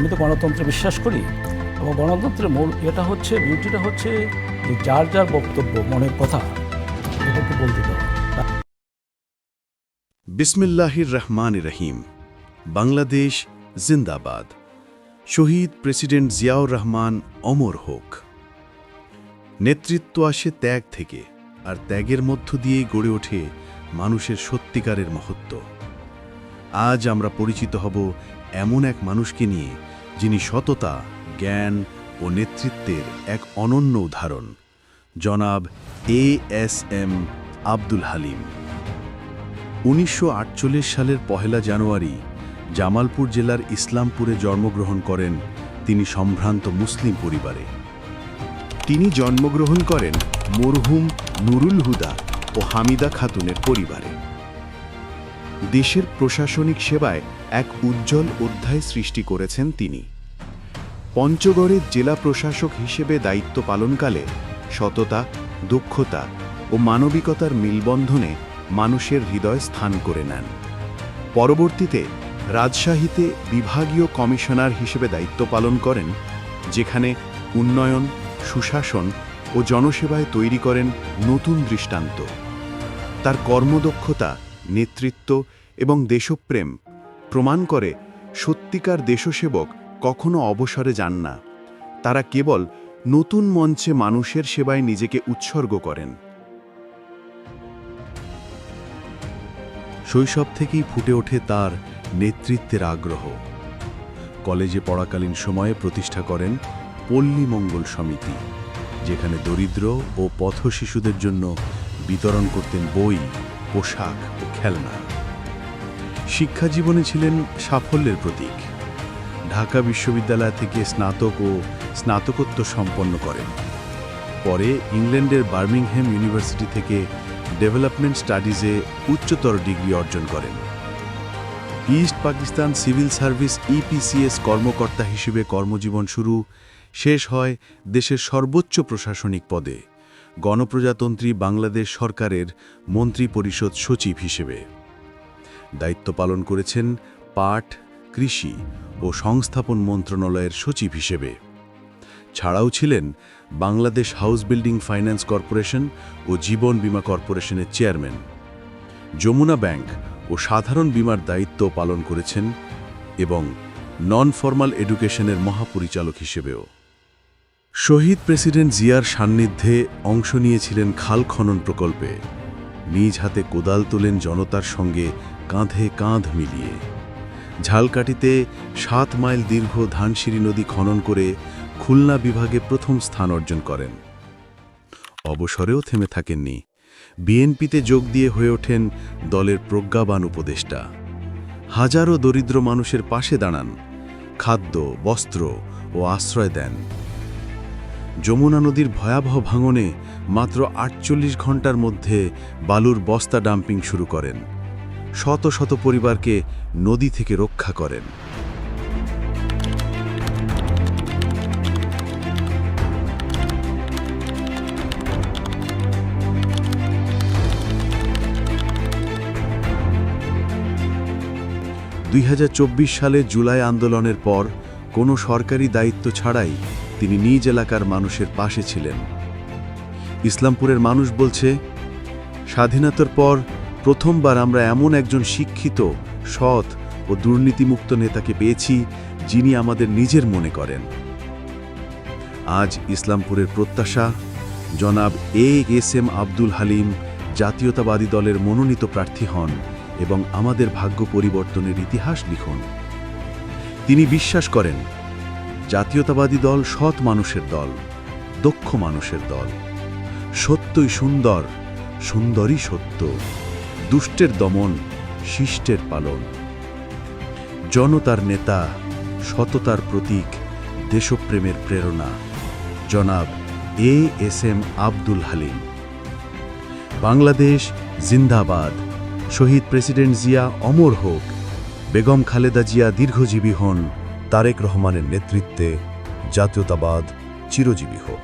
আমি তো গণতন্ত্রে বিশ্বাস করি এবং গণতন্ত্রের মূল এটা হচ্ছে বিউটিটা হচ্ছে যে যার যার বক্তব্য মনের কথা এটাকে বলতে দেওয়া। বিসমিল্লাহির রহমানির রহিম। বাংলাদেশ জিন্দাবাদ। শহীদ প্রেসিডেন্ট জিয়াউর রহমান অমর হোক। নেতৃত্ব আসে ত্যাগ থেকে, আর ত্যাগের মধ্য দিয়েই গড়ে ওঠে মানুষের সত্যিকারের মহত্ব। আজ আমরা পরিচিত হব এমন এক মানুষকে নিয়ে, যিনি সততা, জ্ঞান ও নেতৃত্বের এক অনন্য উদাহরণ, জনাব ASM আব্দুল হালিম। 1948 সালের 1 জানুয়ারি জামালপুর জেলার ইসলামপুরে জন্মগ্রহণ করেন তিনি সম্ভ্রান্ত মুসলিম পরিবারে। তিনি জন্মগ্রহণ করেন মরহুম নুরুল হুদা ও হামিদা খাতুনের পরিবারে। দেশের প্রশাসনিক সেবায় এক উজ্জ্বল অধ্যায় সৃষ্টি করেছেন তিনি। পঞ্চগড়ের জেলা প্রশাসক হিসেবে দায়িত্ব পালনকালে সততা, দক্ষতা ও মানবিকতার মেলবন্ধনে মানুষের হৃদয় স্থান করে নেন। পরবর্তীতে রাজশাহীতে বিভাগীয় কমিশনার হিসেবে দায়িত্ব পালন করেন, যেখানে উন্নয়ন, সুশাসন ও জনসেবায় তৈরি করেন নতুন দৃষ্টান্ত। তার কর্মদক্ষতা, নেতৃত্ব এবং দেশপ্রেম প্রমাণ করে সত্যিকার দেশসেবক কখনো অবসরে যান না, তারা কেবল নতুন মঞ্চে মানুষের সেবায় নিজেকে উৎসর্গ করেন। শৈশব থেকেই ফুটে ওঠে তার নেতৃত্বের আগ্রহ। কলেজে পড়াকালীন সময়ে প্রতিষ্ঠা করেন পল্লী মঙ্গল সমিতি, যেখানে দরিদ্র ও পথশিশুদের জন্য বিতরণ করতেন বই, পোশাক ও খেলনা। শিক্ষা জীবনে ছিলেন সাফল্যের প্রতীক। ঢাকা বিশ্ববিদ্যালয় থেকে স্নাতক ও স্নাতকোত্তর সম্পন্ন করেন। পরে ইংল্যান্ডের বার্মিংহাম ইউনিভার্সিটি থেকে ডেভেলপমেন্ট স্টাডিজে উচ্চতর ডিগ্রি অর্জন করেন। East Pakistan civil service EPCS কর্মকর্তা হিসেবে কর্মজীবন শুরু, শেষ হয় দেশের সর্বোচ্চ প্রশাসনিক পদে, গণপ্রজাতন্ত্রী বাংলাদেশ সরকারের মন্ত্রী পরিষদ সচিব হিসেবে। দায়িত্ব পালন করেছেন পাট, কৃষি ও সংস্থাপন মন্ত্রণালয়ের সচিব হিসেবে। ছাড়াও ছিলেন Bangladesh house building finance corporation ও জীবন বীমা কর্পোরেশনের চেয়ারম্যান। যমুনা ব্যাংক ও সাধারণ বীমার দায়িত্ব পালন করেছেন এবং নন ফর্মাল এডুকেশনের মহাপরিচালক হিসেবেও। শহীদ প্রেসিডেন্ট জিয়ার সান্নিধ্যে অংশ নিয়েছিলেন খাল খনন প্রকল্পে। নিজ হাতে কোদাল তোলেন জনতার সঙ্গে কাঁধে কাঁধ মিলিয়ে। ঝালকাঠিতে 7 মাইল দীর্ঘ ধানসিঁড়ি নদী খনন করে খুলনা বিভাগে প্রথম স্থান অর্জন করেন। অবসরেও থেমে থাকেননি। বিএনপিতে যোগ দিয়ে হয়ে ওঠেন দলের প্রজ্ঞাবান উপদেষ্টা। হাজারো দরিদ্র মানুষের পাশে দাঁড়ান, খাদ্য, বস্ত্র ও আশ্রয় দেন। যমুনা নদীর ভয়াবহ ভাঙনে মাত্র 48 ঘন্টার মধ্যে বালুর বস্তা ডাম্পিং শুরু করেন। শত শত পরিবারকে নদী থেকে রক্ষা করেন। সালে জুলাই আন্দোলনের পর কোনো সরকারি দায়িত্ব ছাড়াই তিনি নিজ এলাকার মানুষের পাশে ছিলেন। ইসলামপুরের মানুষ বলছে, স্বাধীনতার পর প্রথমবার আমরা এমন একজন শিক্ষিত, সৎ ও দুর্নীতিমুক্ত নেতাকে পেয়েছি, যিনি আমাদের নিজের মনে করেন। আজ ইসলামপুরের প্রত্যাশা, জনাব ASM আব্দুল হালিম জাতীয়তাবাদী দলের মনোনীত প্রার্থী হন এবং আমাদের ভাগ্য পরিবর্তনের ইতিহাস লিখুন। তিনি বিশ্বাস করেন, জাতীয়তাবাদী দল সৎ মানুষের দল, দক্ষ মানুষের দল। সত্যই সুন্দর, সুন্দরই সত্য, দুষ্টের দমন, শিষ্টের পালন। জনতার নেতা, সততার প্রতীক, দেশপ্রেমের প্রেরণা, জনাব ASM আব্দুল হালিম। বাংলাদেশ জিন্দাবাদ। শহীদ প্রেসিডেন্ট জিয়া অমর হোক। বেগম খালেদা জিয়া দীর্ঘজীবী হন। তারেক রহমানের নেতৃত্বে জাতীয়তাবাদ চিরজীবী হোক।